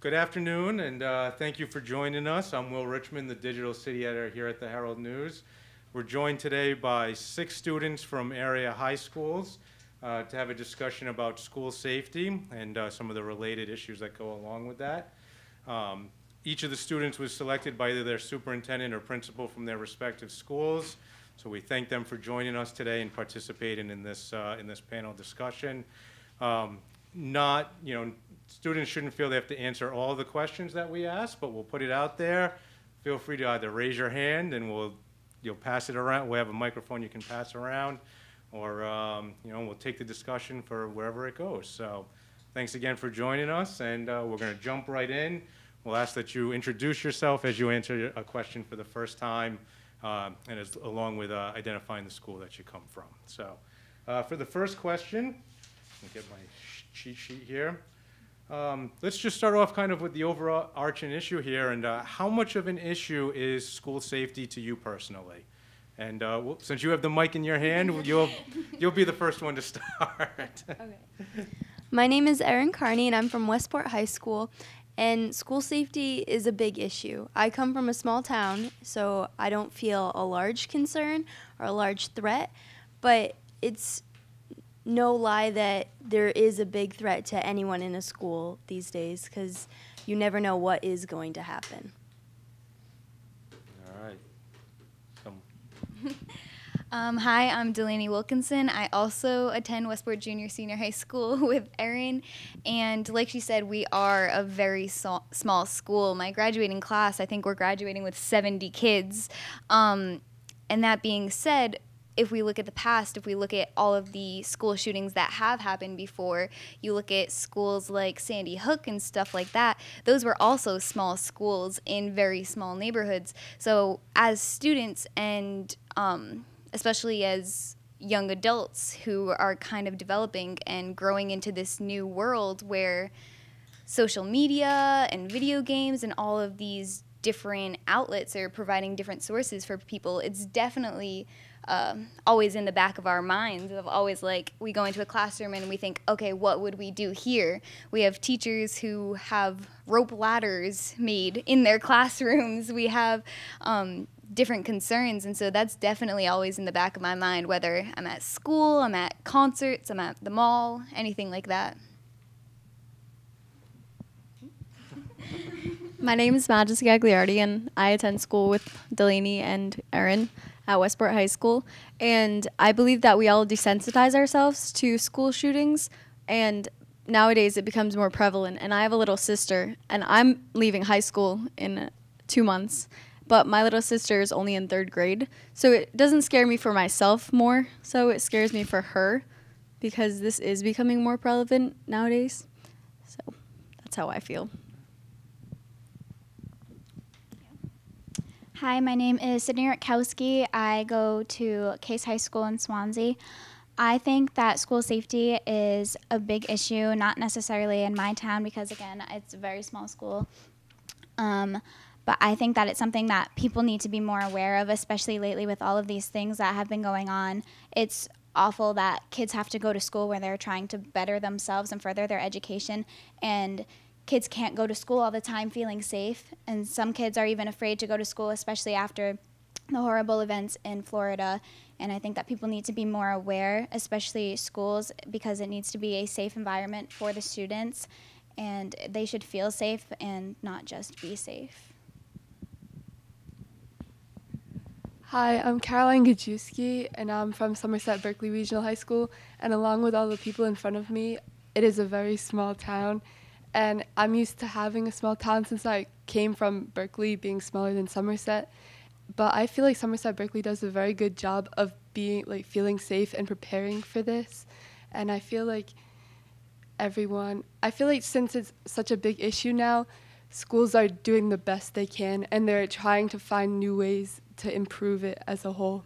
Good afternoon, and thank you for joining us. I'm Will Richmond, the digital city editor here at the Herald News. We're joined today by 6 students from area high schools to have a discussion about school safety and some of the related issues that go along with that. Each of the students was selected by either their superintendent or principal from their respective schools. So we thank them for joining us today and participating in this panel discussion. Students shouldn't feel they have to answer all the questions that we ask, but we'll put it out there. Feel free to either raise your hand and you'll pass it around. We'll have a microphone you can pass around, or we'll take the discussion for wherever it goes. So thanks again for joining us, and we're going to jump right in. We'll ask that you introduce yourself as you answer a question for the first time, along with identifying the school that you come from. So for the first question, let me get my cheat sheet here. Let's just start off kind of with the overarching issue here, and how much of an issue is school safety to you personally? And since you have the mic in your hand, you'll be the first one to start. Okay. My name is Erin Carney, and I'm from Westport High School, and school safety is a big issue. I come from a small town, so I don't feel a large concern or a large threat, but it's no lie that there is a big threat to anyone in a school these days, because you never know what is going to happen. All right. Hi, I'm Delaney Wilkinson. I also attend Westport Junior Senior High School with Erin, and like she said, we are a very small school. My graduating class, I think we're graduating with 70 kids. And that being said, if we look at the past, if we look at all of the school shootings that have happened before, you look at schools like Sandy Hook and stuff like that, those were also small schools in very small neighborhoods. So as students and especially as young adults who are kind of developing and growing into this new world where social media and video games and all of these different outlets are providing different sources for people, it's definitely always in the back of our minds of always, like, we go into a classroom and we think, okay, what would we do here? We have teachers who have rope ladders made in their classrooms. We have different concerns, and so that's definitely always in the back of my mind, whether I'm at school, I'm at concerts, I'm at the mall, anything like that. My name is Magis Gagliardi, and I attend school with Delaney and Erin at Westport High School. And I believe that we all desensitize ourselves to school shootings, and nowadays it becomes more prevalent. And I have a little sister, and I'm leaving high school in 2 months, but my little sister is only in 3rd grade. So it doesn't scare me for myself more, so it scares me for her, because this is becoming more prevalent nowadays. So that's how I feel. Hi, my name is Sydney Rutkowski. I go to Case High School in Swansea. I think that school safety is a big issue, not necessarily in my town because, again, it's a very small school. But I think that it's something that people need to be more aware of, especially lately with all of these things that have been going on. It's awful that kids have to go to school where they're trying to better themselves and further their education, and kids can't go to school all the time feeling safe, and some kids are even afraid to go to school, especially after the horrible events in Florida. And I think that people need to be more aware, especially schools, because it needs to be a safe environment for the students, and they should feel safe and not just be safe. Hi, I'm Caroline Gajewski, and I'm from Somerset Berkeley Regional High School, and along with all the people in front of me, it is a very small town. And I'm used to having a small town since I came from Berkeley, being smaller than Somerset. But I feel like Somerset Berkeley does a very good job of feeling safe and preparing for this. And I feel like since it's such a big issue now, schools are doing the best they can, and they're trying to find new ways to improve it as a whole.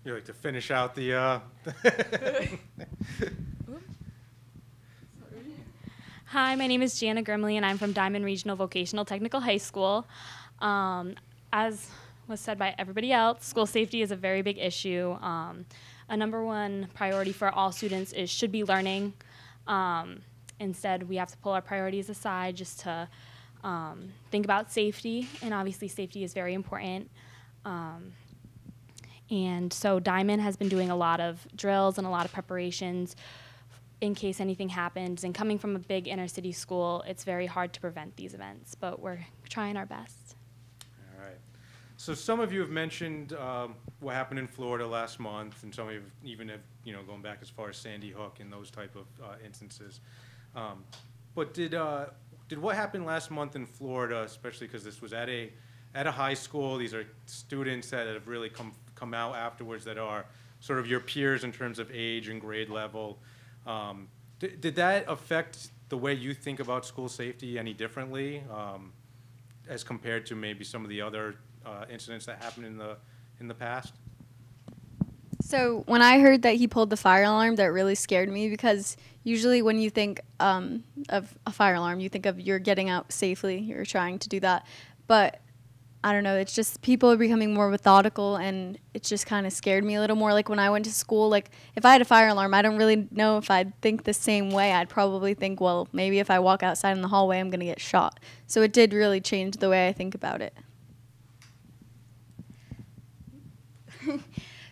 You like to finish out the Hi, my name is Jana Grimley, and I'm from Diamond Regional Vocational Technical High School. As was said by everybody else, school safety is a very big issue. A number one priority for all students should be learning. Instead, we have to pull our priorities aside just to think about safety, and obviously safety is very important. And so Diamond has been doing a lot of drills and a lot of preparations in case anything happens. And coming from a big inner city school, it's very hard to prevent these events, but we're trying our best. All right. So some of you have mentioned what happened in Florida last month, and some of you even have, going back as far as Sandy Hook and those type of instances. But did what happened last month in Florida, especially because this was at a high school, these are students that have really come out afterwards that are sort of your peers in terms of age and grade level. Did that affect the way you think about school safety any differently as compared to maybe some of the other incidents that happened in the past? So when I heard that he pulled the fire alarm, that really scared me, because usually when you think of a fire alarm, you think of you're getting out safely, you're trying to do that. But I don't know, it's just people are becoming more methodical, and it just kind of scared me a little more. Like when I went to school, like if I had a fire alarm, I don't really know if I'd think the same way. I'd probably think, well, maybe if I walk outside in the hallway, I'm going to get shot. So it did really change the way I think about it.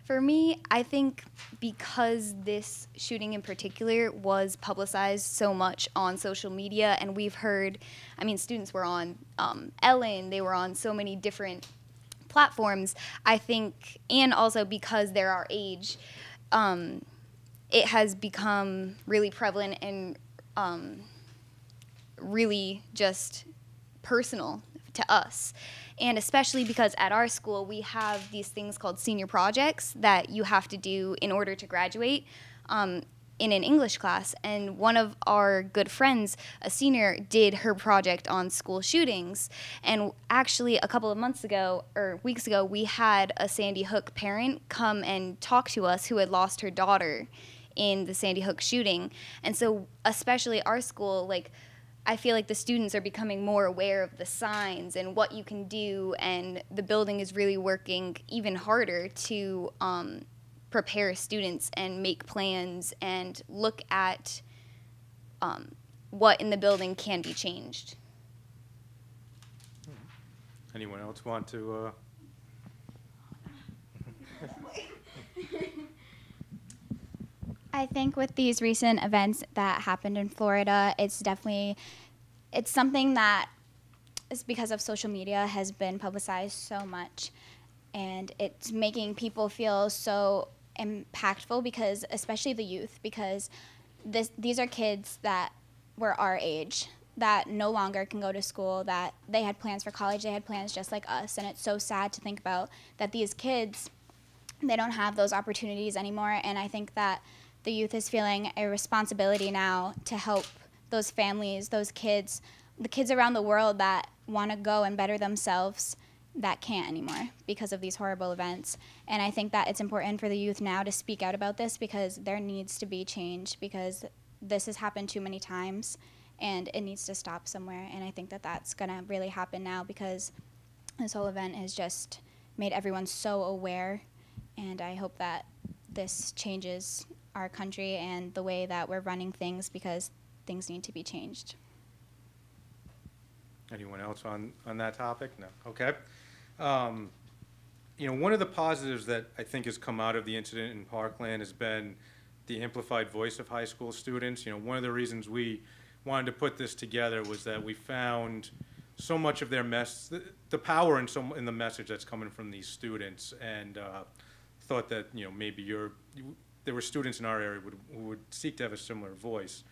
For me, I think because this shooting in particular was publicized so much on social media, and we've heard, I mean, students were on Ellen, they were on so many different platforms, I think, and also because they're our age, it has become really prevalent and really just personal to us. And especially because at our school, we have these things called senior projects that you have to do in order to graduate in an English class. And one of our good friends, a senior, did her project on school shootings. And actually, a couple of months ago, or weeks ago, we had a Sandy Hook parent come and talk to us who had lost her daughter in the Sandy Hook shooting. And so especially our school, like, I feel like the students are becoming more aware of the signs and what you can do, and the building is really working even harder to prepare students and make plans and look at what in the building can be changed. Anyone else want to? I think with these recent events that happened in Florida, it's something that is because of social media has been publicized so much, and it's making people feel so impactful, because especially the youth, because these are kids that were our age that no longer can go to school, that they had plans for college, they had plans just like us, and it's so sad to think about that these kids, they don't have those opportunities anymore. And I think that the youth is feeling a responsibility now to help those families, those kids, the kids around the world that want to go and better themselves that can't anymore because of these horrible events. And I think that it's important for the youth now to speak out about this, because there needs to be change, because this has happened too many times and it needs to stop somewhere. And I think that that's going to really happen now, because this whole event has just made everyone so aware. And I hope that this changes our country and the way that we're running things, because things need to be changed. Anyone else on that topic? No. Okay. One of the positives that I think has come out of the incident in Parkland has been the amplified voice of high school students. One of the reasons we wanted to put this together was that we found so much of their the power in the message that's coming from these students, and thought that maybe there were students in our area who would seek to have a similar voice.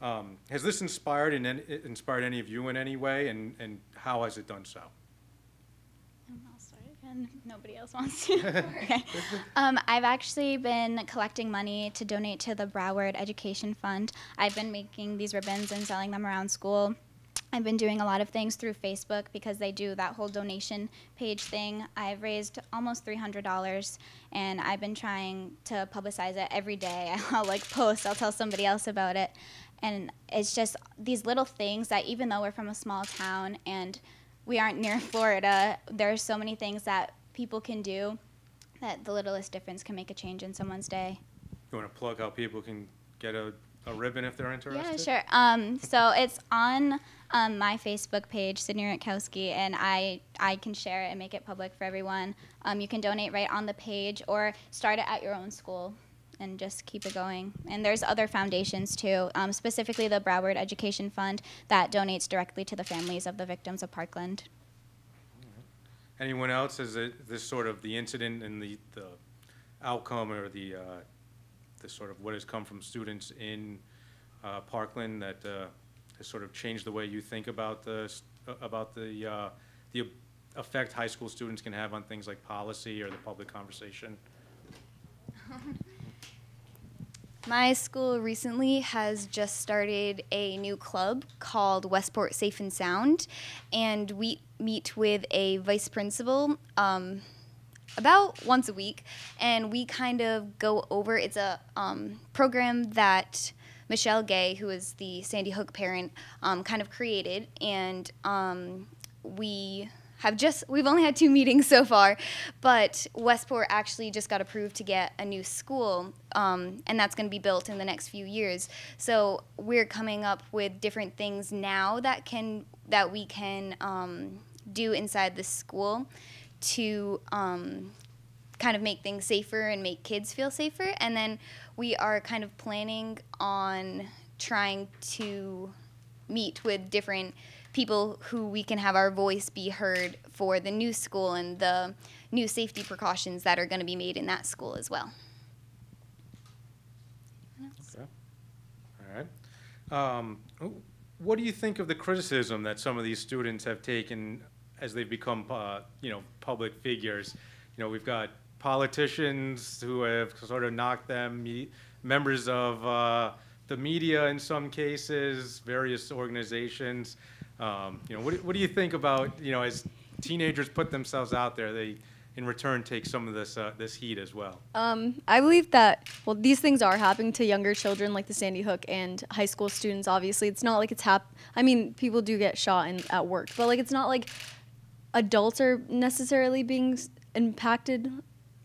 Has this inspired any of you in any way, and how has it done so? I'll start again. Nobody else wants to. Okay. I've actually been collecting money to donate to the Broward Education Fund. I've been making these ribbons and selling them around school. I've been doing a lot of things through Facebook, because they do that whole donation page thing. I've raised almost $300, and I've been trying to publicize it every day. I'll post, I'll tell somebody else about it. And it's just these little things that, even though we're from a small town and we aren't near Florida, there are so many things that people can do that the littlest difference can make a change in someone's day. You want to plug how people can get a a ribbon if they're interested? Yeah, sure. So it's on my Facebook page, Sydney Rutkowski, and I can share it and make it public for everyone. You can donate right on the page or start it at your own school and just keep it going. And there's other foundations too, specifically the Broward Education Fund that donates directly to the families of the victims of Parkland. Anyone else? Is it this sort of the incident and the outcome or the sort of what has come from students in Parkland that has sort of changed the way you think about the effect high school students can have on things like policy or the public conversation? My school recently has just started a new club called Westport Safe and Sound, and we meet with a vice principal about once a week, and we kind of go over, it's a program that Michelle Gay, who is the Sandy Hook parent, kind of created, and we've only had 2 meetings so far, but Westport actually just got approved to get a new school, and that's going to be built in the next few years. So we're coming up with different things now that we can do inside the school to kind of make things safer and make kids feel safer. And then we are kind of planning on trying to meet with different people who we can have our voice be heard for the new school and the new safety precautions that are going to be made in that school as well. Okay. All right. What do you think of the criticism that some of these students have taken as they've become, public figures? You know, we've got politicians who have sort of knocked them, members of the media in some cases, various organizations. What do you think about, as teenagers put themselves out there, they in return take some of this heat as well? I believe that, these things are happening to younger children like the Sandy Hook and high school students, obviously. It's not like it's people do get shot at work, but it's not like adults are necessarily being impacted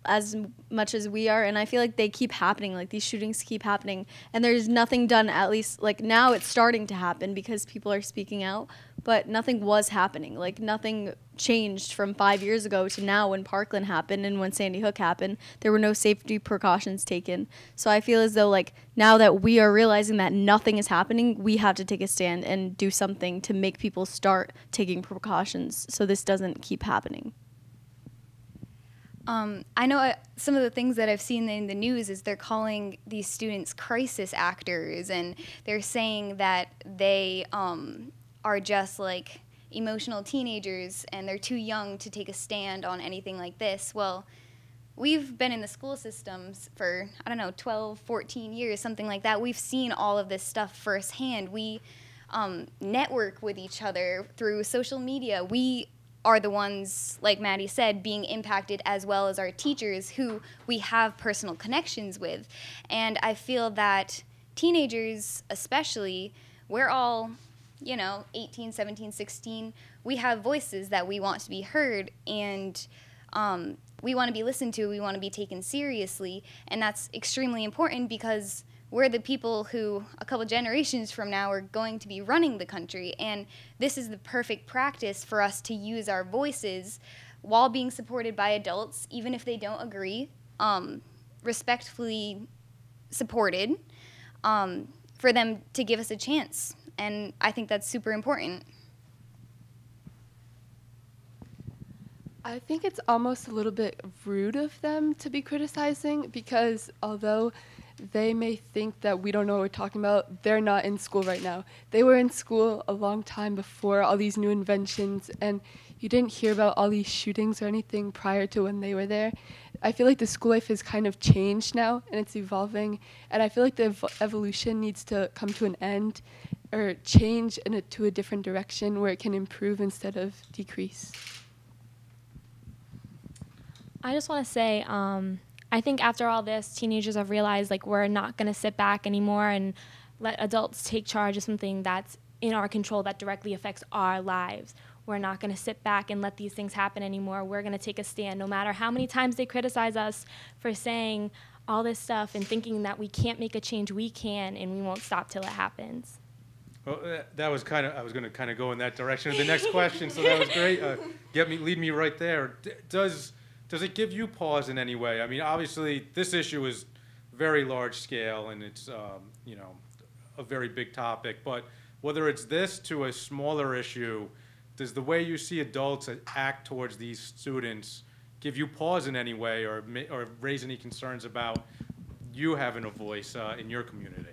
as much as we are, and I feel like they keep happening, these shootings keep happening, and there's nothing done, at least, now it's starting to happen because people are speaking out, but nothing was happening, nothing changed from 5 years ago to now when Parkland happened and when Sandy Hook happened. There were no safety precautions taken, so I feel as though, now that we are realizing that nothing is happening, we have to take a stand and do something to make people start taking precautions so this doesn't keep happening. I know some of the things that I've seen in the news is they're calling these students crisis actors, and they're saying that they are just emotional teenagers and they're too young to take a stand on anything like this. Well, we've been in the school systems for, 12, 14 years, something like that. We've seen all of this stuff firsthand. We network with each other through social media. We are the ones, like Maddie said, being impacted, as well as our teachers who we have personal connections with. And I feel that teenagers especially, we're all, 18, 17, 16, we have voices that we want to be heard, and we want to be listened to, we want to be taken seriously, and that's extremely important because we're the people who, a couple generations from now, are going to be running the country. And this is the perfect practice for us to use our voices while being supported by adults, even if they don't agree, respectfully supported, for them to give us a chance. And I think that's super important. I think it's almost a little bit rude of them to be criticizing, because although they may think that we don't know what we're talking about, they're not in school right now. They were in school a long time before all these new inventions, and you didn't hear about all these shootings or anything prior to when they were there. I feel like the school life has kind of changed now, and it's evolving, and I feel like the evolution needs to come to an end or change to a different direction where it can improve instead of decrease. I just want to say, I think after all this, teenagers have realized we're not going to sit back anymore and let adults take charge of something that's in our control that directly affects our lives. We're not going to sit back and let these things happen anymore. We're going to take a stand no matter how many times they criticize us for saying all this stuff and thinking that we can't make a change. We can, and we won't stop till it happens. Well, that was I was going to kind of go in that direction. The next question, so that was great. Lead me right there. Does it give you pause in any way? I mean, obviously, this issue is very large scale, and it's a very big topic. But whether it's this to a smaller issue, does the way you see adults act towards these students give you pause in any way, or raise any concerns about you having a voice in your community?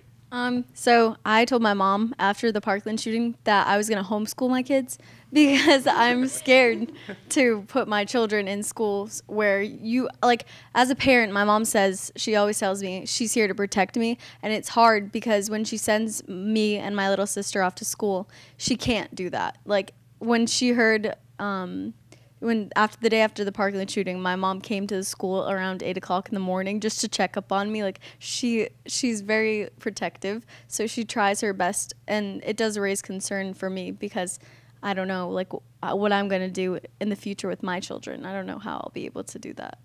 So I told my mom after the Parkland shooting that I was going to homeschool my kids because I'm scared to put my children in schools where as a parent, my mom says, she always tells me she's here to protect me. And it's hard because when she sends me and my little sister off to school, she can't do that. Like when she heard, after the day after the Parkland shooting, my mom came to the school around 8 o'clock in the morning just to check up on me. Like she's very protective, so she tries her best, and it does raise concern for me because I don't know what I'm going to do in the future with my children. I don't know how I'll be able to do that.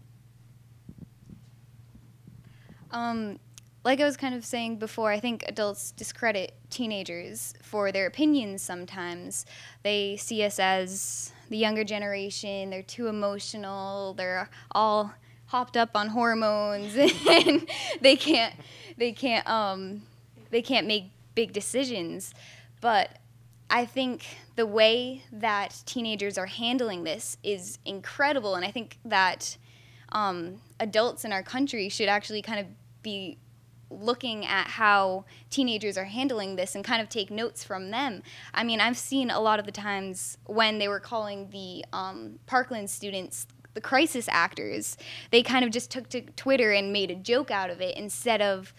Like I was kind of saying before, I think adults discredit teenagers for their opinions sometimes. They see us as the younger generation, they're too emotional, they're all hopped up on hormones, and they can't make big decisions. But I think the way that teenagers are handling this is incredible, and I think that adults in our country should actually kind of be looking at how teenagers are handling this and kind of take notes from them. I mean, I've seen a lot of the times when they were calling the Parkland students the crisis actors, they kind of just took to Twitter and made a joke out of it instead of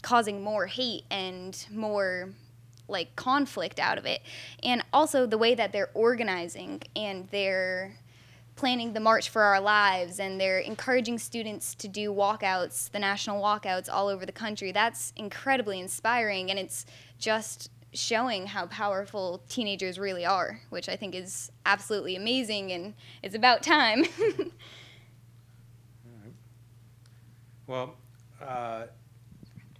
causing more hate and more conflict out of it. And also the way that they're organizing and they're planning the March for Our Lives, and they're encouraging students to do walkouts, the national walkouts all over the country. That's incredibly inspiring, and it's just showing how powerful teenagers really are, which I think is absolutely amazing, and it's about time. Well,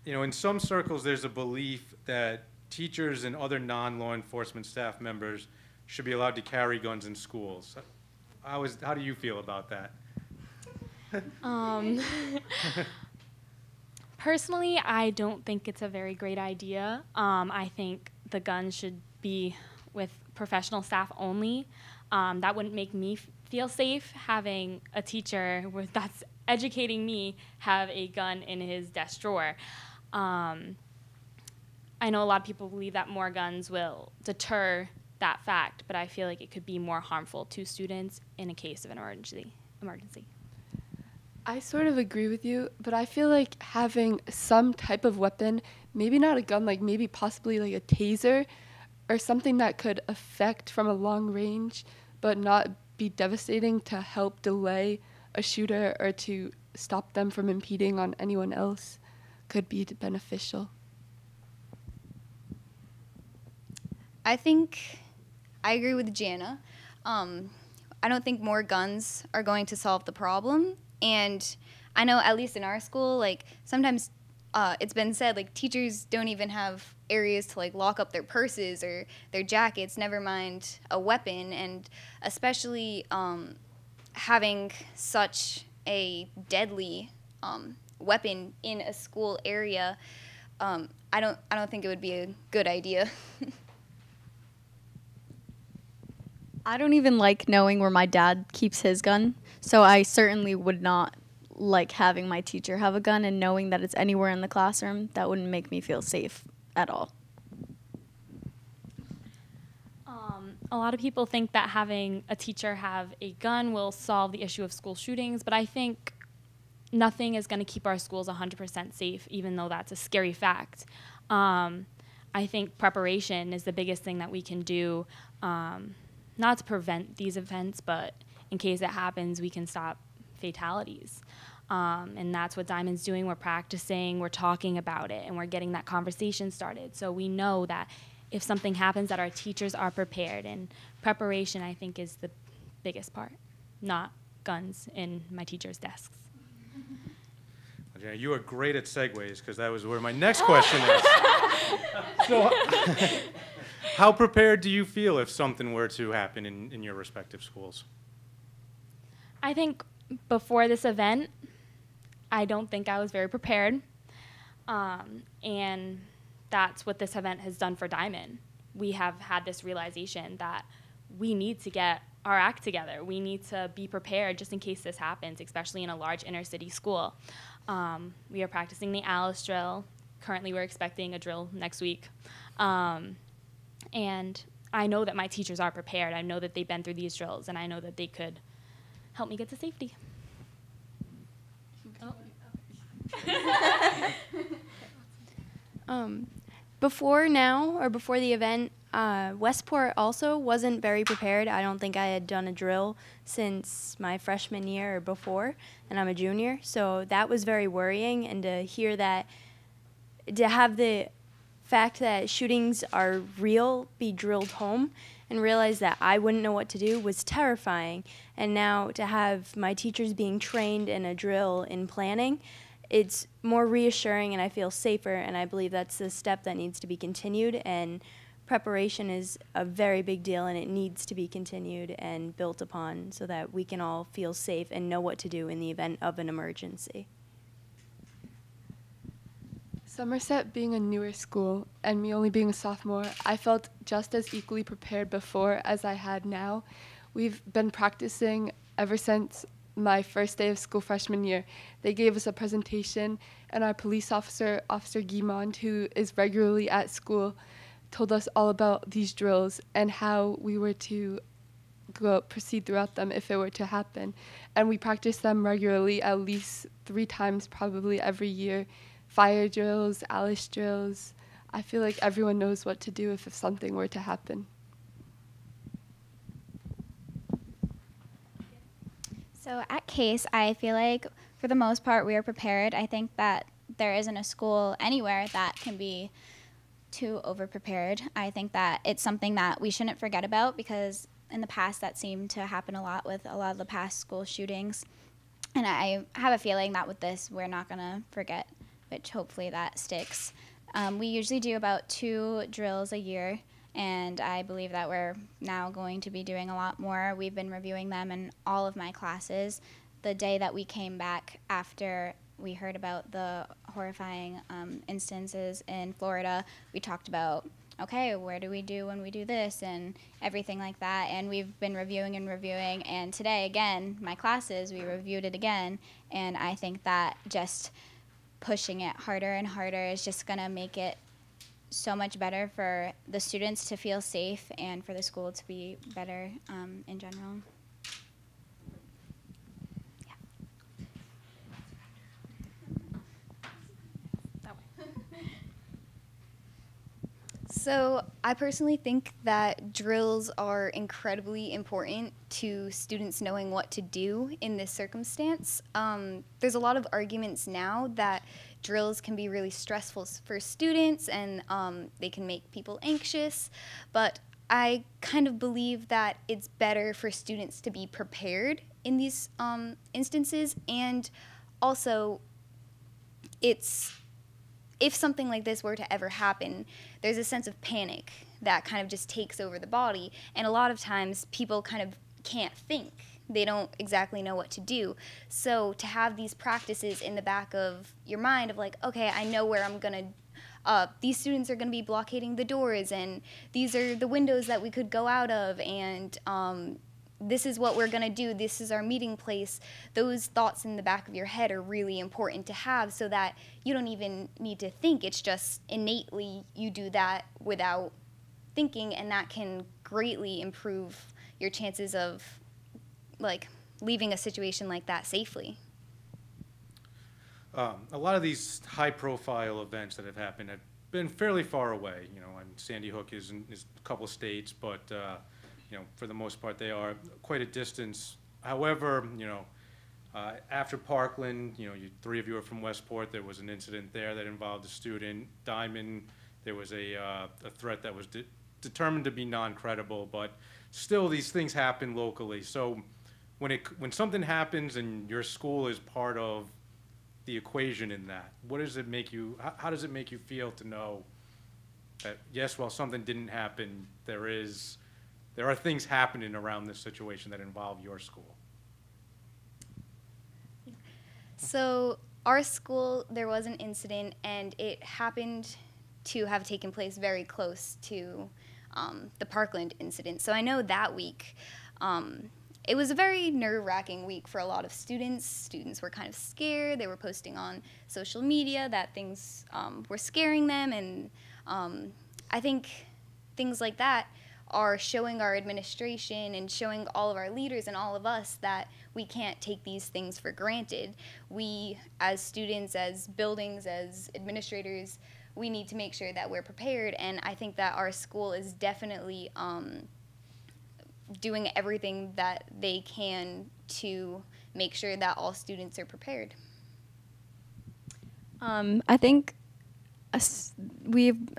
in some circles there's a belief that teachers and other non-law enforcement staff members should be allowed to carry guns in schools. How do you feel about that? Personally, I don't think it's a very great idea. I think the guns should be with professional staff only. That wouldn't make me feel safe having a teacher that's educating me have a gun in his desk drawer. I know a lot of people believe that more guns will deter that fact, but I feel like it could be more harmful to students in a case of an emergency. I sort of agree with you, but I feel like having some type of weapon, maybe not a gun, maybe possibly a taser or something that could affect from a long range but not be devastating, to help delay a shooter or to stop them from impeding on anyone else, could be beneficial. I think I agree with Jana. I don't think more guns are going to solve the problem. And I know, at least in our school, sometimes it's been said, teachers don't even have areas to, lock up their purses or their jackets, never mind a weapon. And especially having such a deadly weapon in a school area, I don't think it would be a good idea. I don't even like knowing where my dad keeps his gun, so I certainly would not like having my teacher have a gun, and knowing that it's anywhere in the classroom, that wouldn't make me feel safe at all. A lot of people think that having a teacher have a gun will solve the issue of school shootings, but I think nothing is going to keep our schools 100% safe, even though that's a scary fact. I think preparation is the biggest thing that we can do, not to prevent these events, but in case it happens, we can stop fatalities. And that's what Diamond's doing. We're practicing, we're talking about it, and we're getting that conversation started. So we know that if something happens, that our teachers are prepared. And preparation, I think, is the biggest part, not guns in my teachers' desks. Jenna, you are great at segues because that was where my next question is. So, how prepared do you feel if something were to happen in your respective schools? I think before this event, I don't think I was very prepared. And that's what this event has done for Diamond. We have had this realization that we need to get our act together. We need to be prepared just in case this happens, especially in a large inner city school. We are practicing the Alice drill. Currently, we're expecting a drill next week. And I know that my teachers are prepared. I know that they've been through these drills, and I know that they could help me get to safety. Before the event, Westport also wasn't very prepared. I don't think I had done a drill since my freshman year or before, and I'm a junior. So that was very worrying, and to hear that, to have the fact that shootings are real be drilled home and realize that I wouldn't know what to do was terrifying. And now to have my teachers being trained in a drill in planning, it's more reassuring and I feel safer, and I believe that's the step that needs to be continued, and preparation is a very big deal and it needs to be continued and built upon so that we can all feel safe and know what to do in the event of an emergency. Somerset being a newer school and me only being a sophomore, I felt just as equally prepared before as I had now. We've been practicing ever since my first day of school freshman year. They gave us a presentation, and our police officer, Officer Guimond, who is regularly at school, told us all about these drills and how we were to proceed throughout them if it were to happen. And we practiced them regularly, at least 3 times probably every year. Fire drills, Alice drills. I feel like everyone knows what to do if something were to happen. So at Case, I feel like for the most part we are prepared. I think that there isn't a school anywhere that can be too over-prepared. I think that it's something that we shouldn't forget about, because in the past that seemed to happen a lot with a lot of the past school shootings. And I have a feeling that with this we're not going to forget, which hopefully that sticks. We usually do about 2 drills a year, and I believe that we're now going to be doing a lot more. We've been reviewing them in all of my classes. The day that we came back after we heard about the horrifying instances in Florida, we talked about, okay, where do we do when we do this and everything like that. And we've been reviewing and reviewing. And today, again, my classes, we reviewed it again. And I think that just pushing it harder and harder is just going to make it so much better for the students to feel safe and for the school to be better in general. So I personally think that drills are incredibly important to students knowing what to do in this circumstance. There's a lot of arguments now that drills can be really stressful for students and they can make people anxious, but I kind of believe that it's better for students to be prepared in these instances, and also if something like this were to ever happen, there's a sense of panic that kind of just takes over the body, and a lot of times people kind of can't think. They don't exactly know what to do. So to have these practices in the back of your mind of like, okay, I know where I'm gonna, these students are gonna be blockading the doors, and these are the windows that we could go out of, and this is what we're gonna do, this is our meeting place. Those thoughts in the back of your head are really important to have so that you don't even need to think. It's just innately you do that without thinking, and that can greatly improve your chances of like leaving a situation like that safely. A lot of these high-profile events that have happened have been fairly far away. You know, and Sandy Hook is a couple states, but you know, for the most part, they are quite a distance. However, you know, after Parkland, you know, 3 of you are from Westport. There was an incident there that involved a student. Diamond, there was a threat that was determined to be non-credible, but still, these things happen locally. So when something happens and your school is part of the equation in that? What does it make you, how does it make you feel to know that, yes, while something didn't happen, there are things happening around this situation that involve your school? So our school, there was an incident, and it happened to have taken place very close to the Parkland incident. So I know that week, it was a very nerve-wracking week for a lot of students. Students were kind of scared. They were posting on social media that things were scaring them, and I think things like that are showing our administration and showing all of our leaders and all of us that we can't take these things for granted. We, as students, as buildings, as administrators, we need to make sure that we're prepared, and I think that our school is definitely doing everything that they can to make sure that all students are prepared. I think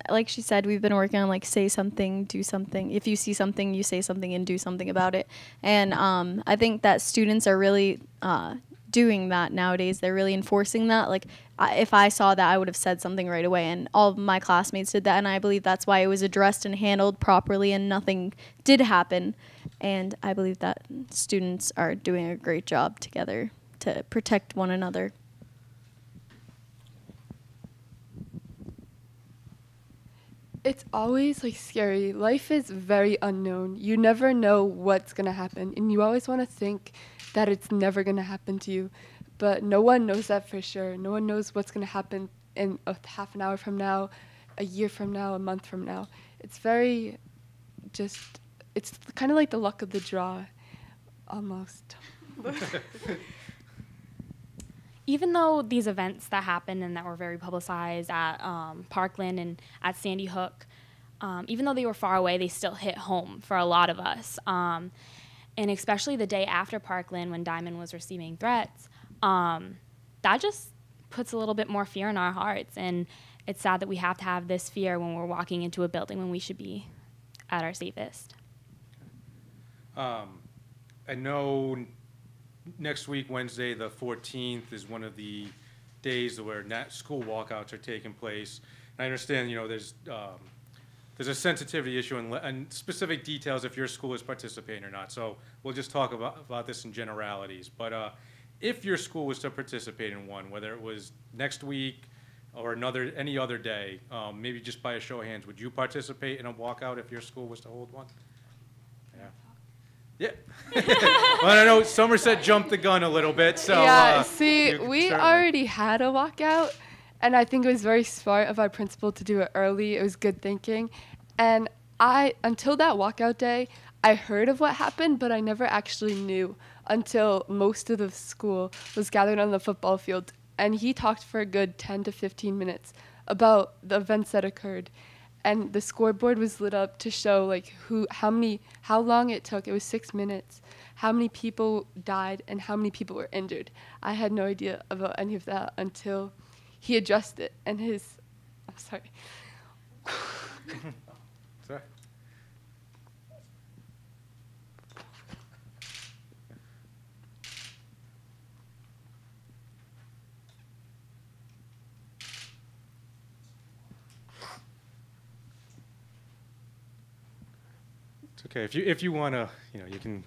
like she said, we've been working on like say something, do something. If you see something, you say something and do something about it. And I think that students are really doing that nowadays. They're really enforcing that. Like if I saw that, I would have said something right away, and all of my classmates did that, and I believe that's why it was addressed and handled properly and nothing did happen. And I believe that students are doing a great job together to protect one another. It's always like scary. Life is very unknown. You never know what's going to happen, and you always want to think that it's never going to happen to you, but no one knows that for sure. No one knows what's going to happen in a half an hour from now, a year from now, a month from now. It's very it's kind of like the luck of the draw, almost. Even though these events that happened and that were very publicized at Parkland and at Sandy Hook, even though they were far away, they still hit home for a lot of us. And especially the day after Parkland, when Diamond was receiving threats, that just puts a little bit more fear in our hearts. And it's sad that we have to have this fear when we're walking into a building when we should be at our safest. I know next week, Wednesday, the 14th, is one of the days where school walkouts are taking place. And I understand, there's a sensitivity issue and specific details if your school is participating or not. So we'll just talk about this in generalities. But if your school was to participate in one, whether it was next week or any other day, maybe just by a show of hands, would you participate in a walkout if your school was to hold one? Yeah. Well, I know Somerset jumped the gun a little bit, so yeah. See, we already had a walkout, and I think it was very smart of our principal to do it early. It was good thinking, and until that walkout day, I heard of what happened, but I never actually knew until most of the school was gathered on the football field, and he talked for a good 10 to 15 minutes about the events that occurred. And the scoreboard was lit up to show like how long it took. It was 6 minutes. How many people died and how many people were injured. I had no idea about any of that until he addressed it. And I'm sorry. Sorry. It's okay. If you want to, you can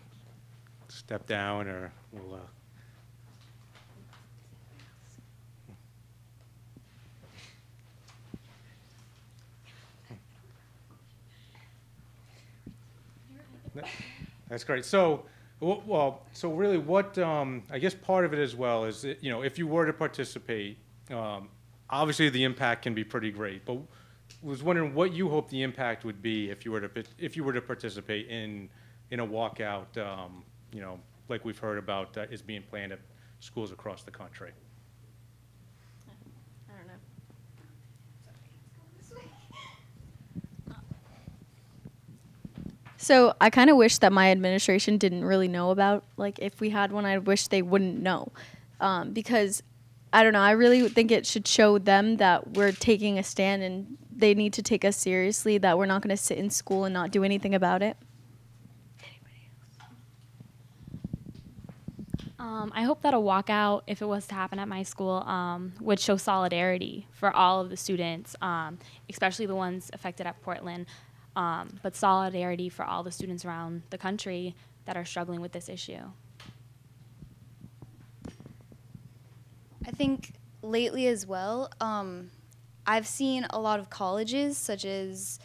step down, or we'll. That's great. So, so really, what I guess part of it as well is that, if you were to participate, obviously the impact can be pretty great, but was wondering what you hope the impact would be if you were to participate in a walkout, like we've heard about is being planned at schools across the country. I don't know. So I kind of wish that my administration didn't really know about, like, if we had one, I wish they wouldn't know, because I don't know, I really think it should show them that we're taking a stand and they need to take us seriously, that we're not going to sit in school and not do anything about it. I hope that a walkout, if it was to happen at my school, would show solidarity for all of the students, especially the ones affected at Portland, but solidarity for all the students around the country that are struggling with this issue. I think lately as well, I've seen a lot of colleges such as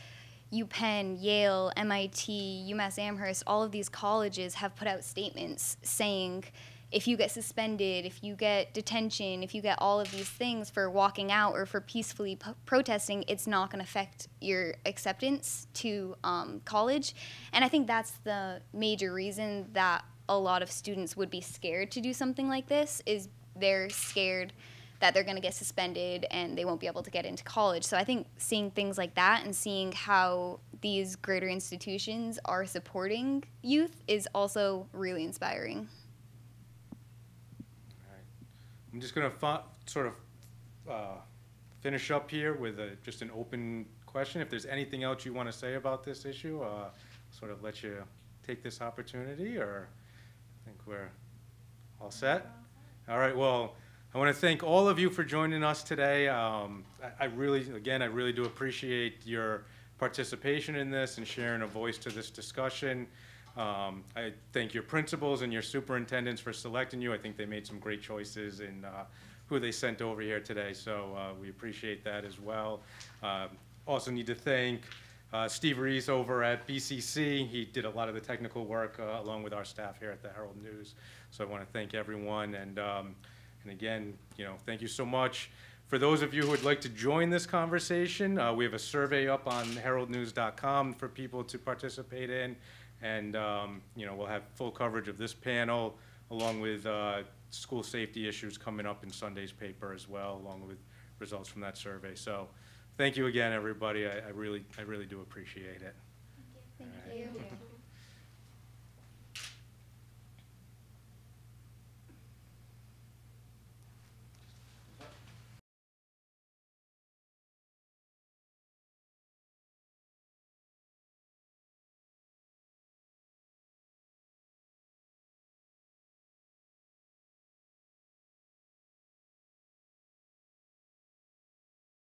UPenn, Yale, MIT, UMass Amherst, all of these colleges have put out statements saying if you get suspended, if you get detention, if you get all of these things for walking out or for peacefully protesting, it's not going to affect your acceptance to college. And I think that's the major reason that a lot of students would be scared to do something like this, is they're scared that they're going to get suspended and they won't be able to get into college. So I think seeing things like that and seeing how these greater institutions are supporting youth is also really inspiring. I'm just going to sort of finish up here with just an open question. If there's anything else you want to say about this issue, sort of let you take this opportunity, or I think we're all set. All right, well, I want to thank all of you for joining us today. I really do appreciate your participation in this and sharing a voice to this discussion. I thank your principals and your superintendents for selecting you. I think they made some great choices in who they sent over here today, so we appreciate that as well. Also need to thank Steve Reese over at BCC. He did a lot of the technical work along with our staff here at the Herald News. So I want to thank everyone, and again, thank you so much. For those of you who would like to join this conversation, we have a survey up on heraldnews.com for people to participate in. And we'll have full coverage of this panel along with school safety issues coming up in Sunday's paper as well, along with results from that survey. So thank you again, everybody. I really do appreciate it.